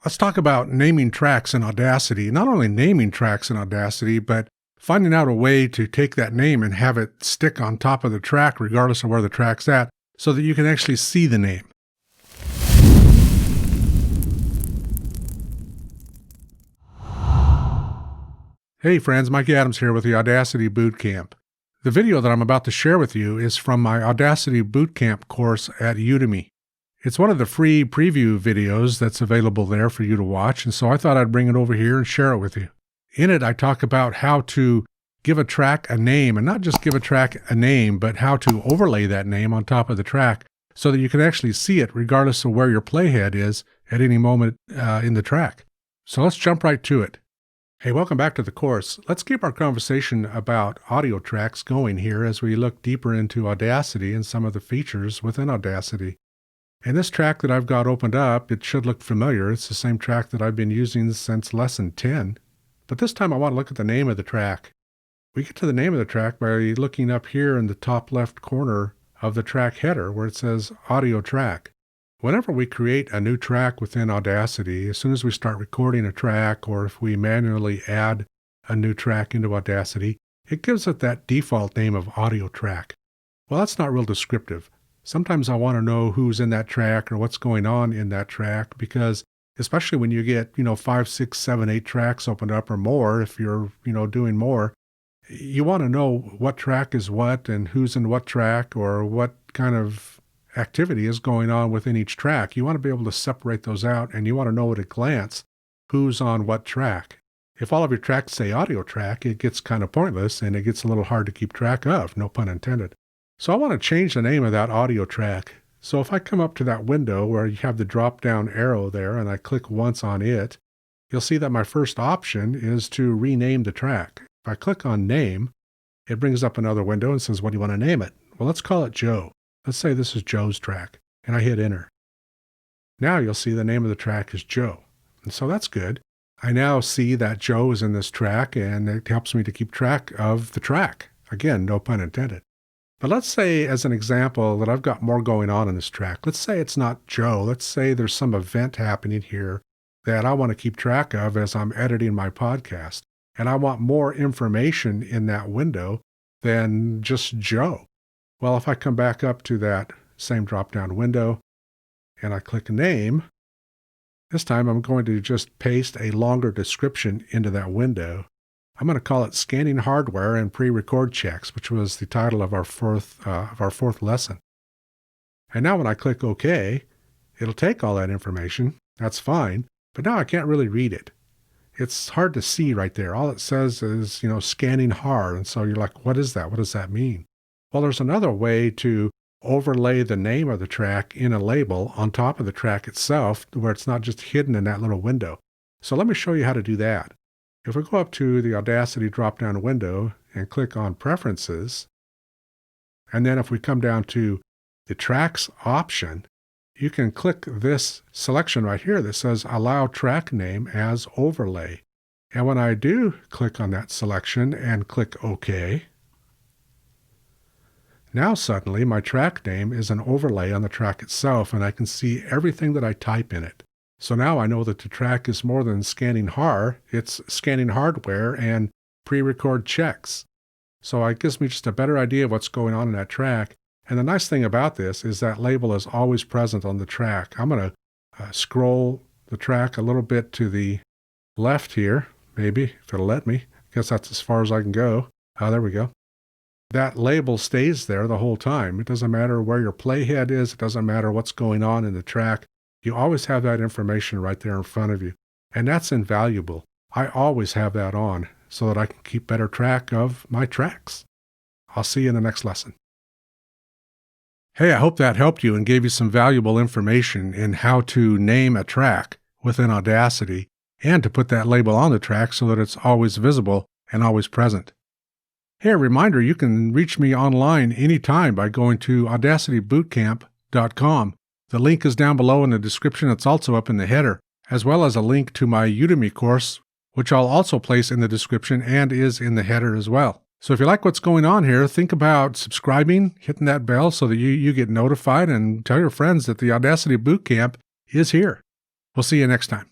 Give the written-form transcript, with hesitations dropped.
Let's talk about naming tracks in Audacity. Not only naming tracks in Audacity, but finding out a way to take that name and have it stick on top of the track regardless of where the track's at so that you can actually see the name. Hey friends, Mike Adams here with the Audacity Bootcamp. The video that I'm about to share with you is from my Audacity Bootcamp course at Udemy. It's one of the free preview videos that's available there for you to watch, and so I thought I'd bring it over here and share it with you. In it, I talk about how to give a track a name, and not just give a track a name, but how to overlay that name on top of the track so that you can actually see it regardless of where your playhead is at any moment in the track. So let's jump right to it. Hey, welcome back to the course. Let's keep our conversation about audio tracks going here as we look deeper into Audacity and some of the features within Audacity. And this track that I've got opened up, it should look familiar. It's the same track that I've been using since lesson 10. But this time I want to look at the name of the track. We get to the name of the track by looking up here in the top left corner of the track header where it says Audio Track. Whenever we create a new track within Audacity, as soon as we start recording a track or if we manually add a new track into Audacity, it gives it that default name of Audio Track. Well, that's not real descriptive. Sometimes I want to know who's in that track or what's going on in that track because especially when you get, 5, 6, 7, 8 tracks opened up or more, if you're, doing more, you want to know what track is what and who's in what track or what kind of activity is going on within each track. You want to be able to separate those out and you want to know at a glance who's on what track. If all of your tracks say audio track, it gets kind of pointless and it gets a little hard to keep track of, no pun intended. So I want to change the name of that audio track. So if I come up to that window where you have the drop-down arrow there and I click once on it, you'll see that my first option is to rename the track. If I click on Name, it brings up another window and says, what do you want to name it? Well, let's call it Joe. Let's say this is Joe's track, and I hit Enter. Now you'll see the name of the track is Joe. And so that's good. I now see that Joe is in this track, and it helps me to keep track of the track. Again, no pun intended. But let's say, as an example, that I've got more going on in this track. Let's say it's not Joe. Let's say there's some event happening here that I want to keep track of as I'm editing my podcast. And I want more information in that window than just Joe. Well, if I come back up to that same drop-down window and I click Name, this time I'm going to just paste a longer description into that window. I'm going to call it Scanning Hardware and Pre-Record Checks, which was the title of our fourth lesson. And now when I click OK, it'll take all that information. That's fine. But now I can't really read it. It's hard to see right there. All it says is, scanning hard. And so you're like, what is that? What does that mean? Well, there's another way to overlay the name of the track in a label on top of the track itself where it's not just hidden in that little window. So let me show you how to do that. If we go up to the Audacity drop-down window and click on Preferences, and then if we come down to the Tracks option, you can click this selection right here that says Allow Track Name as Overlay. And when I do click on that selection and click OK, now suddenly my track name is an overlay on the track itself, and I can see everything that I type in it. So now I know that the track is more than scanning it's scanning hardware and pre-record checks. So it gives me just a better idea of what's going on in that track. And the nice thing about this is that label is always present on the track. I'm going to scroll the track a little bit to the left here, maybe, if it'll let me. I guess that's as far as I can go. There we go. That label stays there the whole time. It doesn't matter where your playhead is. It doesn't matter what's going on in the track. You always have that information right there in front of you. And that's invaluable. I always have that on so that I can keep better track of my tracks. I'll see you in the next lesson. Hey, I hope that helped you and gave you some valuable information in how to name a track within Audacity and to put that label on the track so that it's always visible and always present. Hey, a reminder, you can reach me online anytime by going to audacitybootcamp.com. The link is down below in the description. It's also up in the header, as well as a link to my Udemy course, which I'll also place in the description and is in the header as well. So if you like what's going on here, think about subscribing, hitting that bell so that you get notified, and tell your friends that the Audacity Bootcamp is here. We'll see you next time.